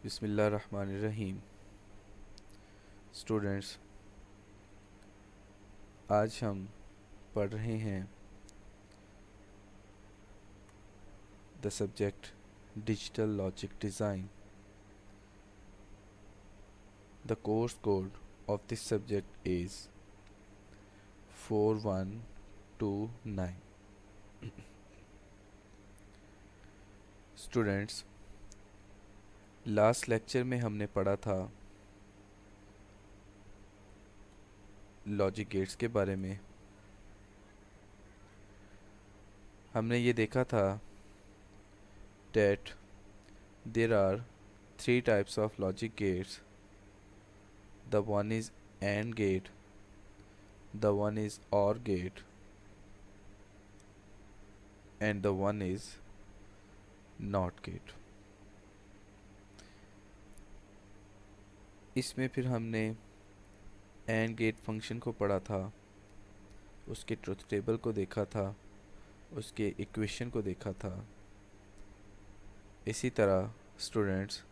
बिस्मिल्लाहिर्रहमानिर्रहीम। स्टूडेंट्स, आज हम पढ़ रहे हैं the subject digital logic design. The course code of this subject is 4129। Students, last lecture में हमने पढ़ा था लॉजिक गेट्स के बारे में। हमने ये देखा था that there are three types of logic gates. The one is AND gate, the one is OR gate, and the one is NOT gate. इसमें फिर हमने AND गेट फंक्शन को पढ़ा था, उसके ट्रुथ टेबल को देखा था, उसके इक्वेशन को देखा था। इसी तरह स्टूडेंट्स,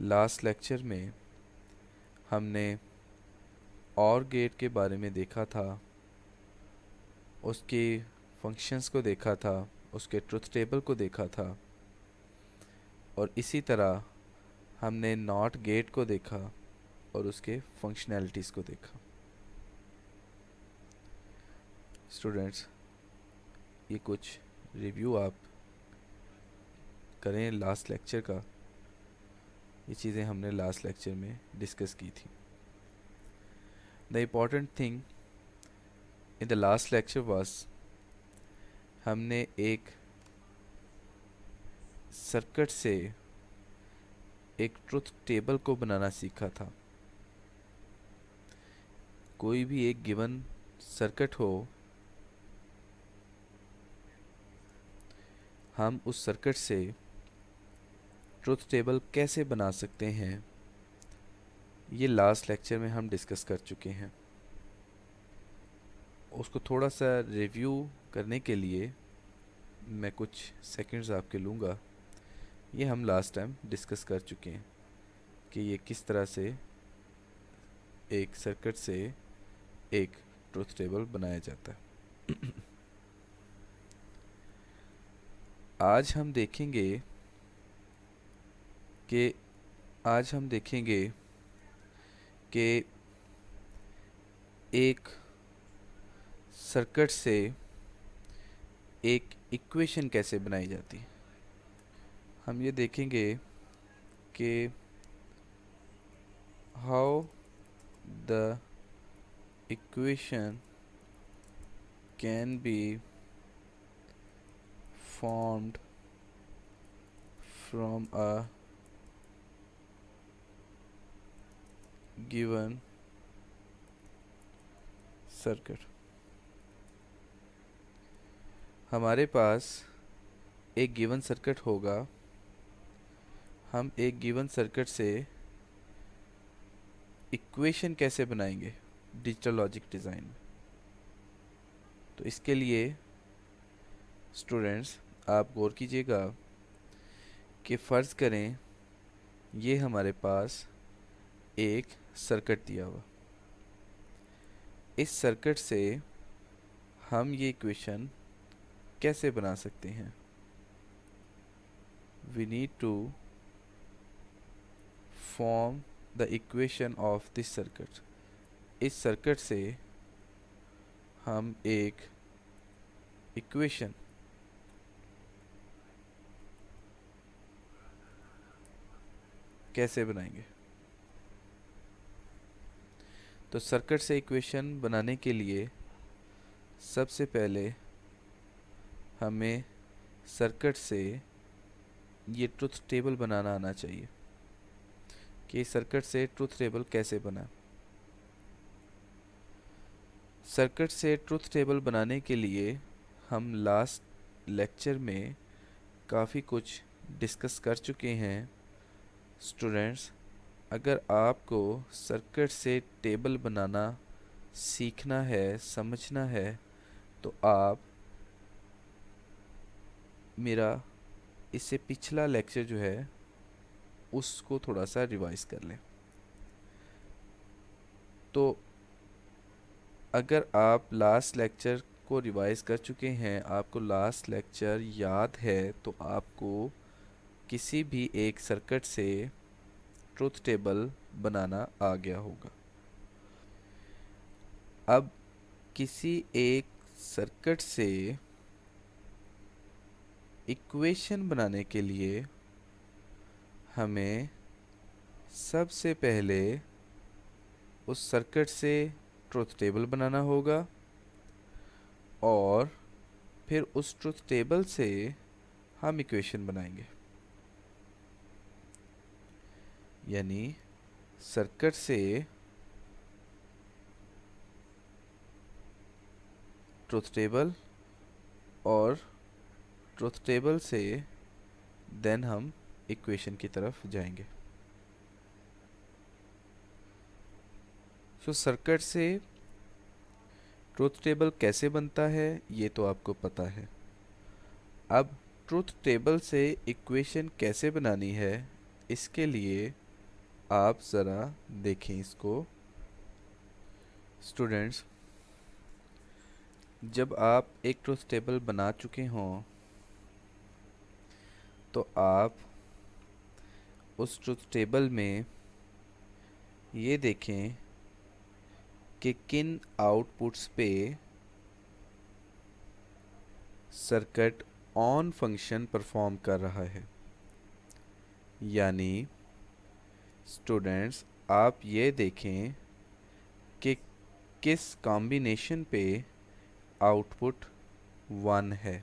लास्ट लेक्चर में हमने OR गेट के बारे में देखा था, उसके फंक्शंस को देखा था, उसके ट्रुथ टेबल को देखा था, और इसी तरह हमने NOT गेट को देखा और उसके फंक्शनैलिटीज़ को देखा। स्टूडेंट्स, ये कुछ रिव्यू आप करें लास्ट लेक्चर का। ये चीज़ें हमने लास्ट लेक्चर में डिस्कस की थी। The important thing in the last lecture was, हमने एक सर्किट से एक ट्रुथ टेबल को बनाना सीखा था। कोई भी एक गिवन सर्किट हो, हम उस सर्किट से ट्रुथ टेबल कैसे बना सकते हैं, ये लास्ट लेक्चर में हम डिस्कस कर चुके हैं। उसको थोड़ा सा रिव्यू करने के लिए मैं कुछ सेकंड्स आपके लूँगा। ये हम लास्ट टाइम डिस्कस कर चुके हैं कि ये किस तरह से एक सर्किट से एक ट्रुथ टेबल बनाया जाता है। आज हम देखेंगे कि एक सर्किट से एक इक्वेशन कैसे बनाई जाती है। हम ये देखेंगे कि how the equation can be formed from a given circuit। हमारे पास एक गिवन सर्किट होगा। हम एक गिवन सर्किट से इक्वेशन कैसे बनाएंगे डिजिटल लॉजिक डिज़ाइन में। तो इसके लिए स्टूडेंट्स, आप गौर कीजिएगा कि फ़र्ज़ करें ये हमारे पास एक सर्किट दिया हुआ। इस सर्किट से हम ये इक्वेशन कैसे बना सकते हैं। We need to form the equation of this circuit. इस सर्किट से हम एक इक्वेशन कैसे बनाएंगे। तो सर्किट से इक्वेशन बनाने के लिए सबसे पहले हमें सर्किट से ये ट्रुथ टेबल बनाना आना चाहिए कि सर्किट से ट्रुथ टेबल कैसे बना। सर्किट से ट्रुथ टेबल बनाने के लिए हम लास्ट लेक्चर में काफ़ी कुछ डिस्कस कर चुके हैं। स्टूडेंट्स, अगर आपको सर्किट से टेबल बनाना सीखना है, समझना है, तो आप मेरा इससे पिछला लेक्चर जो है उसको थोड़ा सा रिवाइज कर लें। तो अगर आप लास्ट लेक्चर को रिवाइज कर चुके हैं, आपको लास्ट लेक्चर याद है, तो आपको किसी भी एक सर्किट से ट्रुथ टेबल बनाना आ गया होगा। अब किसी एक सर्किट से इक्वेशन बनाने के लिए हमें सबसे पहले उस सर्किट से ट्रुथ टेबल बनाना होगा और फिर उस ट्रुथ टेबल से हम इक्वेशन बनाएंगे। यानी सर्किट से ट्रुथ टेबल और ट्रुथ टेबल से देन हम इक्वेशन की तरफ जाएंगे। सो सर्किट से ट्रुथ टेबल कैसे बनता है ये तो आपको पता है। अब ट्रुथ टेबल से इक्वेशन कैसे बनानी है, इसके लिए आप ज़रा देखें इसको। स्टूडेंट्स, जब आप एक ट्रुथ टेबल बना चुके हों तो आप उस ट्रुथ टेबल में ये देखें कि किन आउटपुट्स पे सर्किट ऑन फंक्शन परफॉर्म कर रहा है। यानी स्टूडेंट्स, आप ये देखें कि किस कॉम्बिनेशन पे आउटपुट 1 है।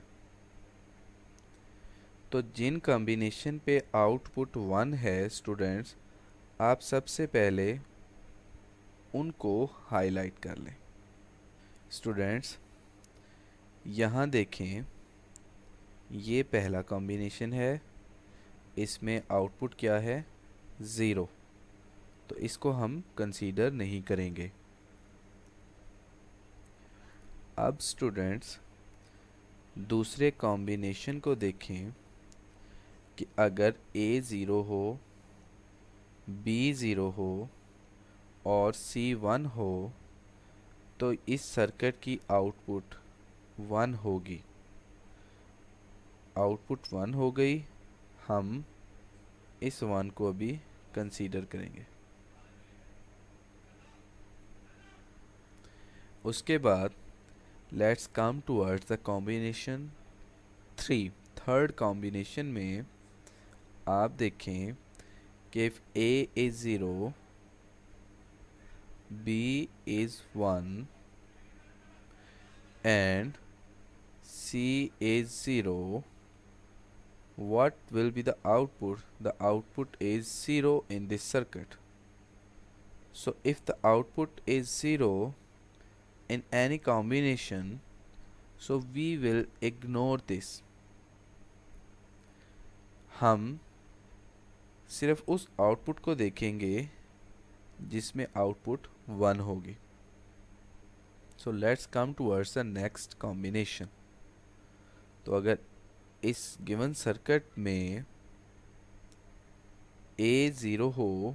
तो जिन कॉम्बिनेशन पे आउटपुट 1 है स्टूडेंट्स, आप सबसे पहले उनको हाईलाइट कर लें। स्टूडेंट्स, यहाँ देखें, ये पहला कॉम्बिनेशन है, इसमें आउटपुट क्या है, 0, तो इसको हम कंसीडर नहीं करेंगे। अब स्टूडेंट्स, दूसरे कॉम्बिनेशन को देखें कि अगर A 0 हो, B 0 हो और C 1 हो तो इस सर्किट की आउटपुट 1 होगी। आउटपुट 1 हो गई, हम इस 1 को भी कंसीडर करेंगे। उसके बाद let's come towards the combination 3। Third combination में आप देखें कि if A is 0, B is 1 and C is 0, what will be the output? The output is 0 in this circuit. So if the output is 0 in any combination, so we will ignore this. हम सिर्फ उस output को देखेंगे जिसमें output 1 होगी। So let's come towards the next combination. तो अगर इस गिवन सर्किट में A 0 हो,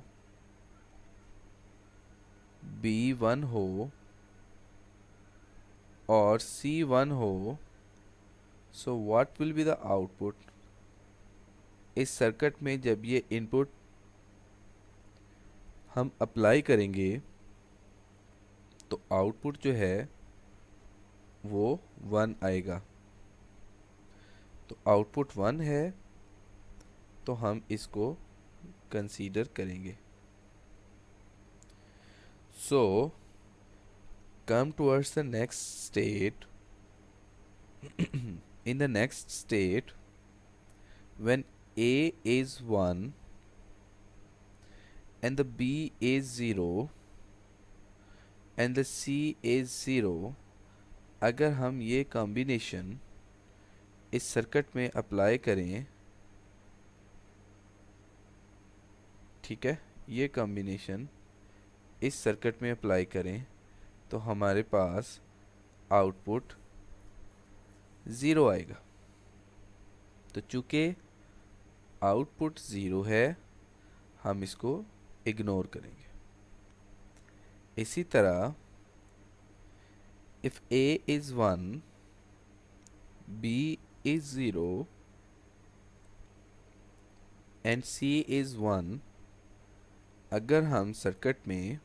B 1 हो और C 1 हो, so what will be the output? इस सर्किट में जब ये इनपुट हम अप्लाई करेंगे तो आउटपुट जो है वो 1 आएगा। तो आउटपुट 1 है तो हम इसको कंसीडर करेंगे। So come towards the next state. In the next state, when A is 1 and the B is 0 and the C is 0, अगर हम ये कॉम्बिनेशन इस सर्किट में अप्लाई करें, ठीक है, ये कॉम्बिनेशन इस सर्किट में अप्लाई करें तो हमारे पास आउटपुट 0 आएगा। तो चूँकि आउटपुट 0 है हम इसको इग्नोर करेंगे। इसी तरह if a is 1, b is 0 and c is 1, अगर हम सर्किट में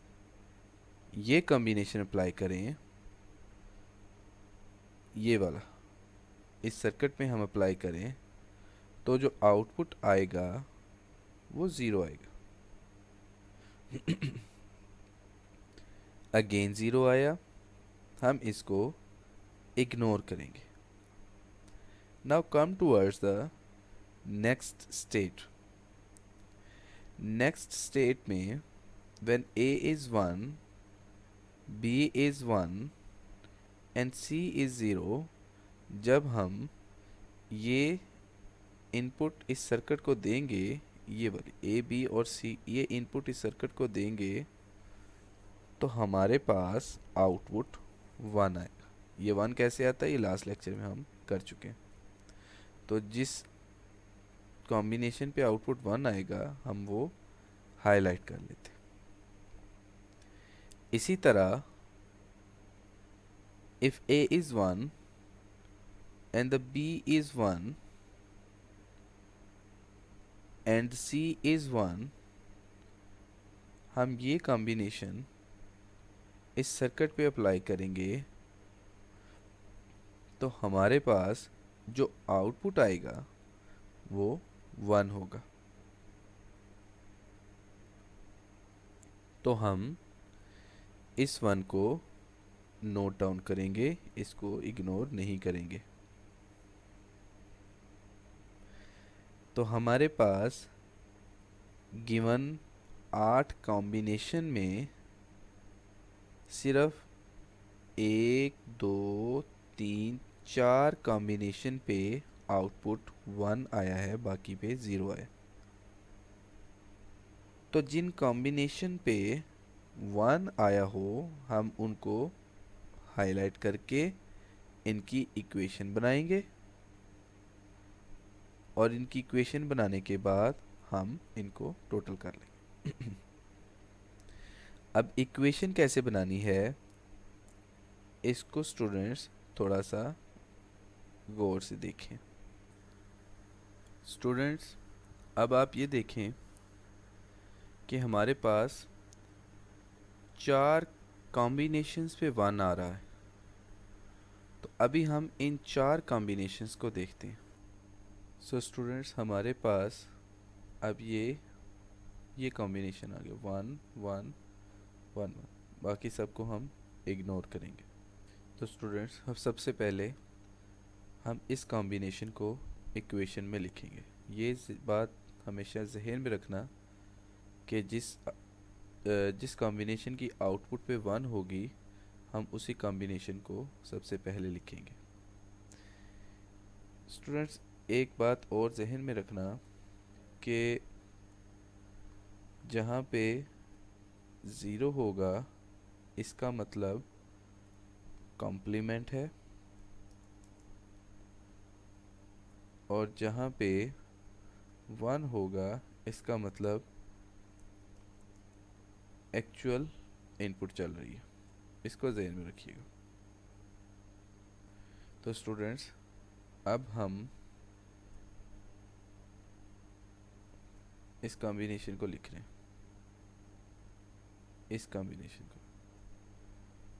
ये कॉम्बिनेशन अप्लाई करें, ये वाला इस सर्किट में हम अप्लाई करें, तो जो आउटपुट आएगा वो 0 आएगा। अगेन 0 आया, हम इसको इग्नोर करेंगे। Now come towards the next state. Next state में when a is 1, b is 1 and c is 0, जब हम ये इनपुट इस सर्किट को देंगे, ये वाली ए बी और सी ये इनपुट इस सर्किट को देंगे, तो हमारे पास आउटपुट 1 आएगा। ये 1 कैसे आता है, ये लास्ट लेक्चर में हम कर चुके हैं। तो जिस कॉम्बिनेशन पे आउटपुट 1 आएगा हम वो हाईलाइट कर लेते हैं। इसी तरह if a is 1 and the b is 1 and c is 1, हम ये कॉम्बिनेशन इस सर्किट पे अप्लाई करेंगे, तो हमारे पास जो आउटपुट आएगा वो 1 होगा। तो हम इस 1 को नोट डाउन करेंगे, इसको इग्नोर नहीं करेंगे। तो हमारे पास गिवन 8 कॉम्बिनेशन में सिर्फ 1 2 3 4 कॉम्बिनेशन पे आउटपुट 1 आया है, बाकी पे 0 आया। तो जिन कॉम्बिनेशन पे 1 आया हो हम उनको हाईलाइट करके इनकी इक्वेशन बनाएंगे, और इनकी इक्वेशन बनाने के बाद हम इनको टोटल कर लेंगे। अब इक्वेशन कैसे बनानी है इसको स्टूडेंट्स थोड़ा सा गौर से देखें। स्टूडेंट्स अब आप ये देखें कि हमारे पास 4 कॉम्बिनेशंस पे 1 आ रहा है। तो अभी हम इन 4 कॉम्बिनेशंस को देखते हैं। सो स्टूडेंट्स हमारे पास अब ये कॉम्बिनेशन आ गया 1 1 1 1, बाकी सबको हम इग्नोर करेंगे। तो स्टूडेंट्स अब सबसे पहले हम इस कॉम्बिनेशन को इक्वेशन में लिखेंगे। ये बात हमेशा जहन में रखना कि जिस कॉम्बिनेशन की आउटपुट पे 1 होगी हम उसी कॉम्बिनेशन को सबसे पहले लिखेंगे। स्टूडेंट्स एक बात और जहन में रखना कि जहाँ पे 0 होगा इसका मतलब कॉम्प्लीमेंट है, और जहाँ पे 1 होगा इसका मतलब एक्चुअल इनपुट चल रही है। इसको ज़हन में रखिएगा। तो स्टूडेंट्स अब हम इस कॉम्बिनेशन को लिख रहे हैं, इस कॉम्बिनेशन को।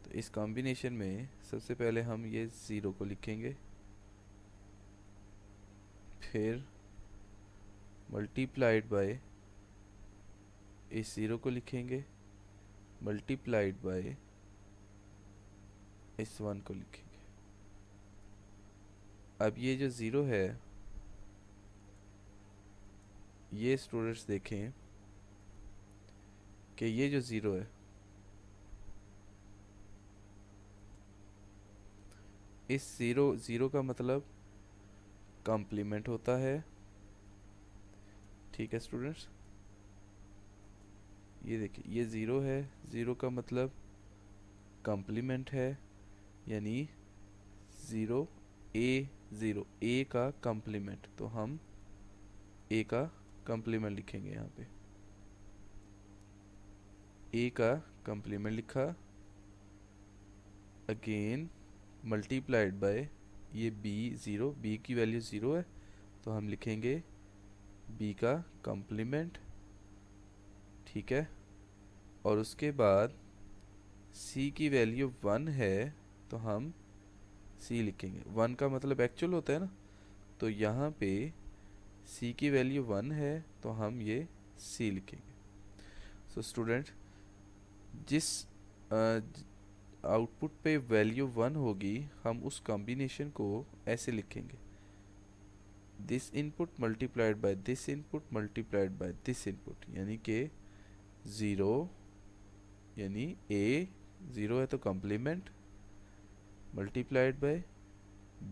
तो इस कॉम्बिनेशन में सबसे पहले हम ये 0 को लिखेंगे, फिर मल्टीप्लाइड बाय इस 0 को लिखेंगे, मल्टीप्लाइड बाय इस 1 को लिखेंगे। अब ये जो 0 है ये स्टूडेंट्स देखें कि ये जो 0 है इस 0 का मतलब कॉम्प्लीमेंट होता है। ठीक है स्टूडेंट्स, ये देखिए ये 0 है, 0 का मतलब कॉम्प्लीमेंट है, यानी 0 a का कॉम्प्लीमेंट। तो हम a का कॉम्प्लीमेंट लिखेंगे यहाँ पे। ए का कंप्लीमेंट लिखा, अगेन मल्टीप्लाइड बाय ये बी ज़ीरो, बी की वैल्यू ज़ीरो है तो हम लिखेंगे बी का कंप्लीमेंट, ठीक है। और उसके बाद सी की वैल्यू वन है तो हम सी लिखेंगे। वन का मतलब एक्चुअल होता है ना, तो यहाँ पे सी की वैल्यू वन है तो हम ये सी लिखेंगे। सो स्टूडेंट, जिस आउटपुट पे वैल्यू वन होगी हम उस कॉम्बिनेशन को ऐसे लिखेंगे, this input multiplied by this input multiplied by this input, यानी कि ज़ीरो, यानी ए ज़ीरो है तो complement multiplied by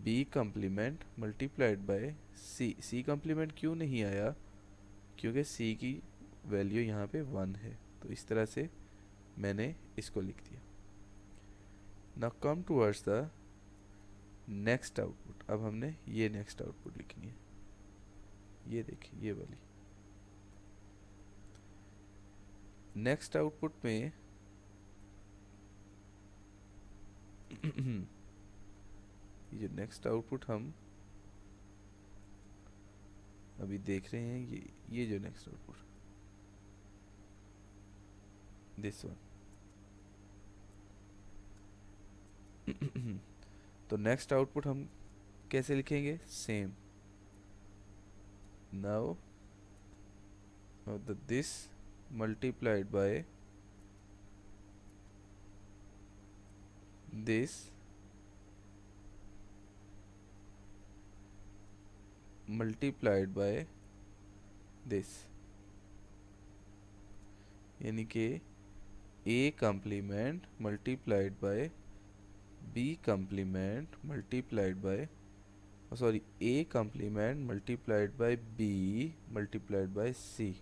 B complement multiplied by C. C complement क्यों नहीं आया, क्योंकि सी की वैल्यू यहाँ पे वन है, तो इस तरह से मैंने इसको लिख दिया। Now come towards the next output. अब हमने ये नेक्स्ट आउटपुट लिखनी है, ये देखिए ये वाली नेक्स्ट आउटपुट में ये जो नेक्स्ट आउटपुट हम अभी देख रहे हैं, ये जो नेक्स्ट आउटपुट दिस वन तो नेक्स्ट आउटपुट हम कैसे लिखेंगे, same. Now the this multiplied by this multiplied by this, यानी कि A complement multiplied by B complement multiplied by, sorry, A complement multiplied by B multiplied by C.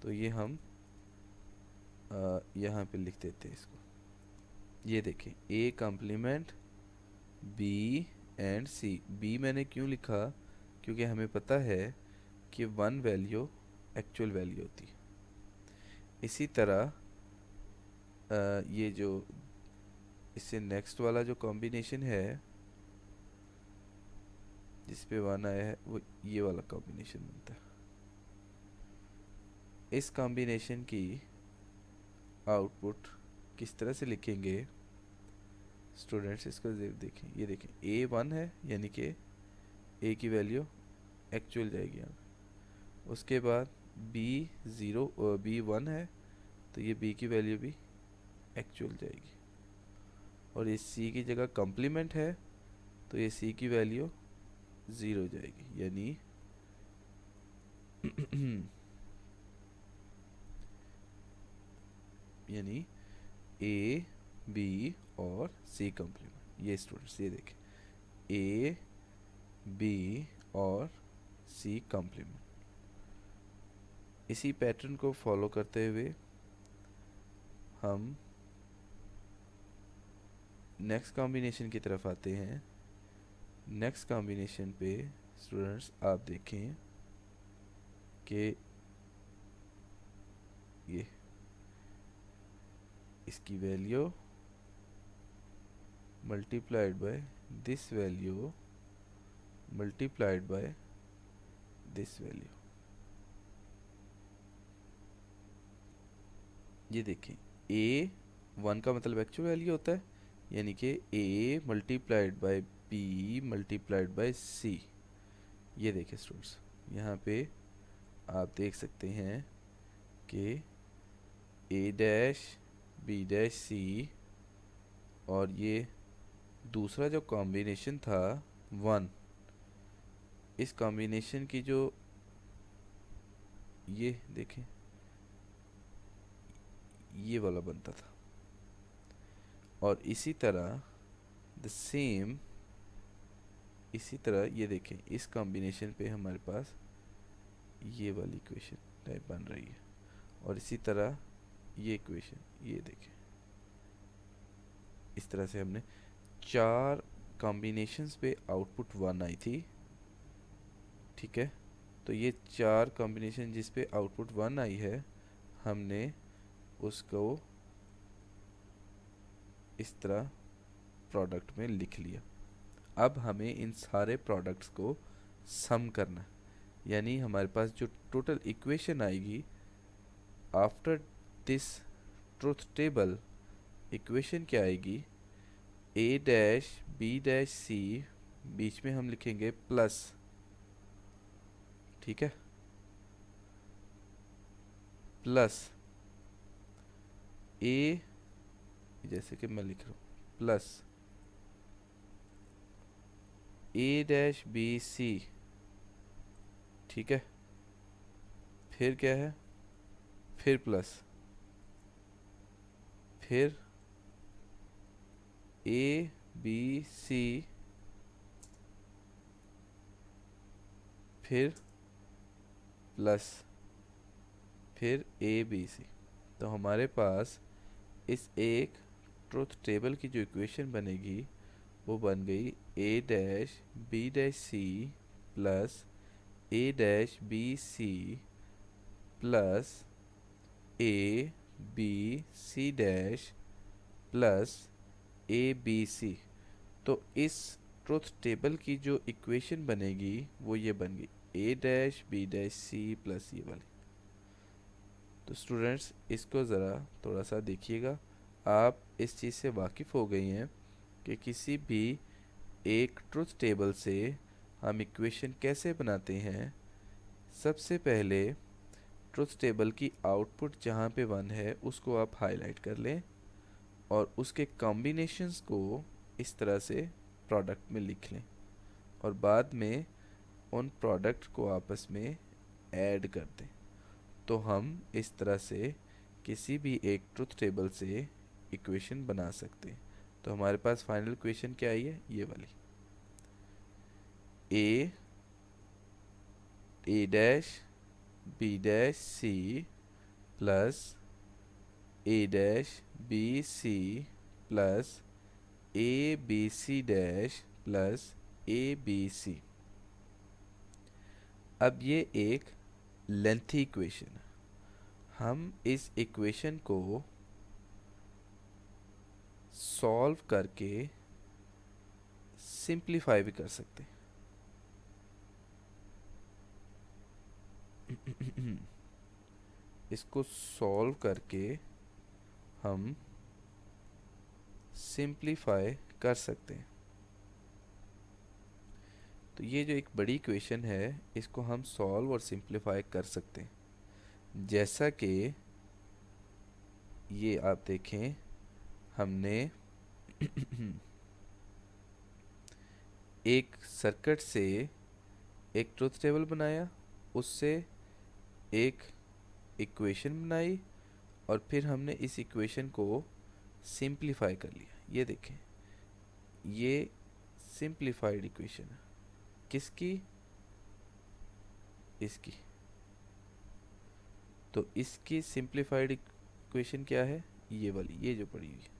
तो ये हम यहाँ पे लिख देते हैं इसको, ये देखें A complement B and C. B मैंने क्यों लिखा, क्योंकि हमें पता है कि वन वैल्यू एक्चुअल वैल्यू होती है। इसी तरह ये जो इससे नेक्स्ट वाला जो कॉम्बिनेशन है जिस पे वन आया है वो ये वाला कॉम्बिनेशन बनता है। इस कॉम्बिनेशन की आउटपुट किस तरह से लिखेंगे स्टूडेंट्स, इसको देखें, ये देखें ए वन है यानी कि ए की वैल्यू एक्चुअल जाएगी यहाँ पे। उसके बाद बी ज़ीरो, बी वन है तो ये बी की वैल्यू भी एक्चुअल जाएगी, और ये सी की जगह कॉम्प्लीमेंट है तो ये सी की वैल्यू ज़ीरो जाएगी, यानी यानी ए बी और सी कॉम्प्लीमेंट। ये स्टूडेंट्स ये देखें ए बी और सी कॉम्प्लीमेंट। इसी पैटर्न को फॉलो करते हुए हम नेक्स्ट कॉम्बिनेशन की तरफ आते हैं। नेक्स्ट कॉम्बिनेशन पे स्टूडेंट्स आप देखें कि ये इसकी value multiplied by this value multiplied by this value. ये देखें ए वन का मतलब एक्चुअल वैल्यू होता है, यानी कि A multiplied by B multiplied by C. ये देखें स्टूडेंट्स, यहाँ पे आप देख सकते हैं कि ए डैश बी डैश सी और ये दूसरा जो कॉम्बिनेशन था वन, इस कॉम्बिनेशन की जो ये देखें ये वाला बनता था। और इसी तरह द सेम, इसी तरह ये देखें इस कॉम्बिनेशन पे हमारे पास ये वाली इक्वेशन टाइप बन रही है, और इसी तरह ये इक्वेशन ये देखें। इस तरह से हमने चार कॉम्बिनेशंस पे आउटपुट वन आई थी, ठीक है। तो ये चार कॉम्बिनेशन जिस पे आउटपुट वन आई है हमने उसको इस तरह प्रोडक्ट में लिख लिया। अब हमें इन सारे प्रोडक्ट्स को सम करना है, यानी हमारे पास जो टोटल इक्वेशन आएगी after this truth table, equation क्या आएगी, ए डैश बी डैश सी, बीच में हम लिखेंगे प्लस, ठीक है, प्लस ए, जैसे कि मैं लिख रहा हूँ, प्लस ए डैश बी सी, ठीक है, फिर क्या है, फिर प्लस, फिर ए बी सी, फिर प्लस, फिर ए बी सी। तो हमारे पास इस एक ट्रुथ टेबल की जो इक्वेशन बनेगी वो बन गई A dash B dash C plus A dash B C plus A B C dash plus A B C. तो इस ट्रुथ टेबल की जो इक्वेशन बनेगी वो ये बन गई A dash B dash C plus ये वाली। तो स्टूडेंट्स इसको ज़रा थोड़ा सा देखिएगा, आप इस चीज़ से वाकिफ़ हो गई हैं कि किसी भी एक ट्रुथ टेबल से हम इक्वेशन कैसे बनाते हैं। सबसे पहले ट्रुथ टेबल की आउटपुट जहाँ पे 1 है उसको आप हाईलाइट कर लें और उसके कॉम्बिनेशंस को इस तरह से प्रोडक्ट में लिख लें और बाद में उन प्रोडक्ट को आपस में ऐड कर दें। तो हम इस तरह से किसी भी एक ट्रुथ टेबल से इक्वेशन बना सकते हैं। तो हमारे पास फाइनल इक्वेशन क्या आई है, ये वाली, A dash B dash C plus A dash B C plus A B C dash plus A B C. अब ये एक लेंथी इक्वेशन है, हम इस इक्वेशन को सॉल्व करके सिंप्लीफाई भी कर सकते हैं। इसको सॉल्व करके हम सिंप्लीफाई कर सकते हैं। तो ये जो एक बड़ी इक्वेशन है इसको हम सॉल्व और सिंप्लीफाई कर सकते हैं। जैसा कि ये आप देखें, हमने एक सर्किट से एक ट्रुथ टेबल बनाया, उससे एक इक्वेशन बनाई और फिर हमने इस इक्वेशन को सिंप्लीफाई कर लिया। ये देखें, ये सिंप्लीफाइड इक्वेशन है, किसकी, इसकी। तो इसकी सिंप्लीफाइड इक्वेशन क्या है, ये वाली, ये जो पड़ी हुई है।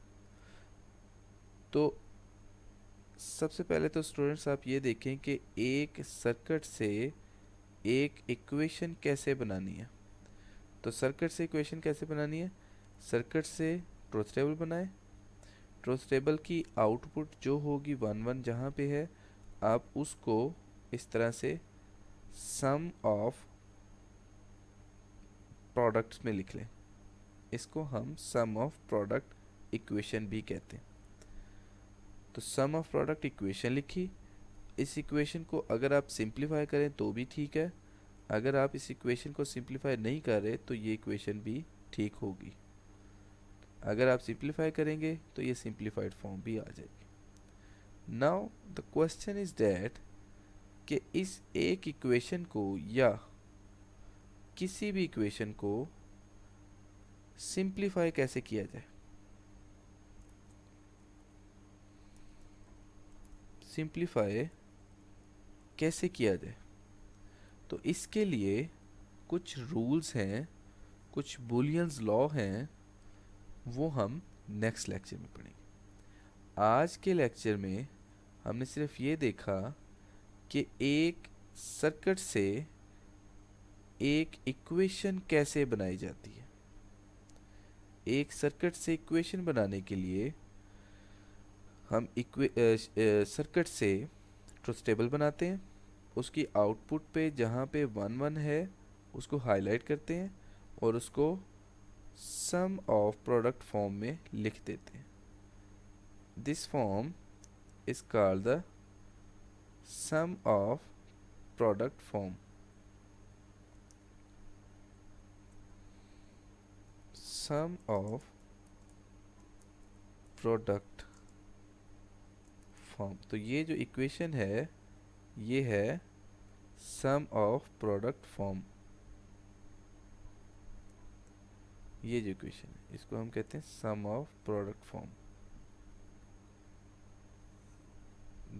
तो सबसे पहले तो स्टूडेंट्स आप ये देखें कि एक सर्किट से एक इक्वेशन कैसे बनानी है। तो सर्किट से इक्वेशन कैसे बनानी है, सर्किट से ट्रुथ टेबल बनाए, ट्रुथ टेबल की आउटपुट जो होगी 1 1 जहाँ पे है, आप उसको इस तरह से सम ऑफ प्रोडक्ट्स में लिख लें। इसको हम सम ऑफ प्रोडक्ट इक्वेशन भी कहते हैं। तो सम ऑफ प्रोडक्ट इक्वेशन लिखी, इस इक्वेशन को अगर आप सिंप्लीफाई करें तो भी ठीक है, अगर आप इस इक्वेशन को सिंप्लीफाई नहीं कर रहे तो ये इक्वेशन भी ठीक होगी। अगर आप सिंप्लीफाई करेंगे तो ये सिंप्लीफाइड फॉर्म भी आ जाएगी। Now the question is that कि इस एक इक्वेशन को या किसी भी इक्वेशन को सिंप्लीफाई कैसे किया जाए। सिंप्लीफाई कैसे किया जाए, तो इसके लिए कुछ रूल्स हैं, कुछ बुलियंस लॉ हैं, वो हम नेक्स्ट लेक्चर में पढ़ेंगे। आज के लेक्चर में हमने सिर्फ ये देखा कि एक सर्किट से एक इक्वेशन कैसे बनाई जाती है। एक सर्किट से इक्वेशन बनाने के लिए हम सर्किट से ट्रुथ टेबल बनाते हैं, उसकी आउटपुट पे जहाँ पे 1 1 है उसको हाईलाइट करते हैं और उसको सम ऑफ प्रोडक्ट फॉर्म में लिख देते हैं। This form is called the sum of product form. Sum of product form, तो ये जो इक्वेशन है ये है सम ऑफ प्रोडक्ट फॉर्म। ये जो इक्वेशन है इसको हम कहते हैं sum of product form.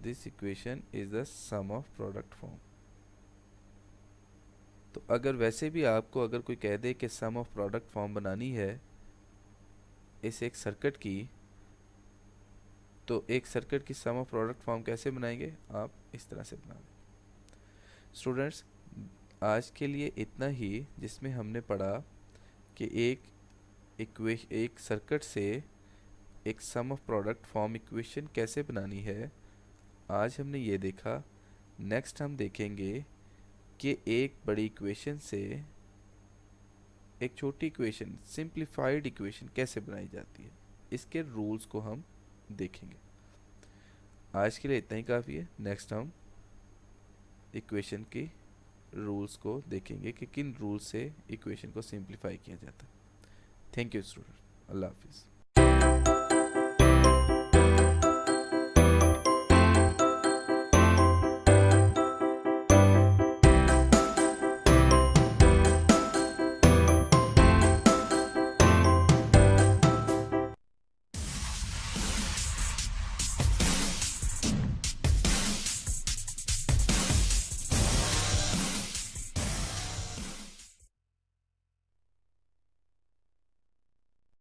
This equation is the sum of product form. तो अगर वैसे भी आपको अगर कोई कह दे कि सम ऑफ प्रोडक्ट फॉर्म बनानी है इस एक सर्किट की, तो एक सर्किट की सम ऑफ प्रोडक्ट फॉर्म कैसे बनाएंगे, आप इस तरह से बना देंगे। स्टूडेंट्स, आज के लिए इतना ही, जिसमें हमने पढ़ा कि एक सर्किट से एक सम ऑफ प्रोडक्ट फॉर्म इक्वेशन कैसे बनानी है, आज हमने ये देखा। नेक्स्ट हम देखेंगे कि एक बड़ी इक्वेशन से एक छोटी इक्वेशन, सिंप्लीफाइड इक्वेशन कैसे बनाई जाती है, इसके रूल्स को हम देखेंगे। आज के लिए इतना ही काफ़ी है। नेक्स्ट हम इक्वेशन की रूल्स को देखेंगे कि किन रूल्स से इक्वेशन को सिंप्लीफाई किया जाता है। थैंक यू स्टूडेंट, अल्लाह हाफिज़।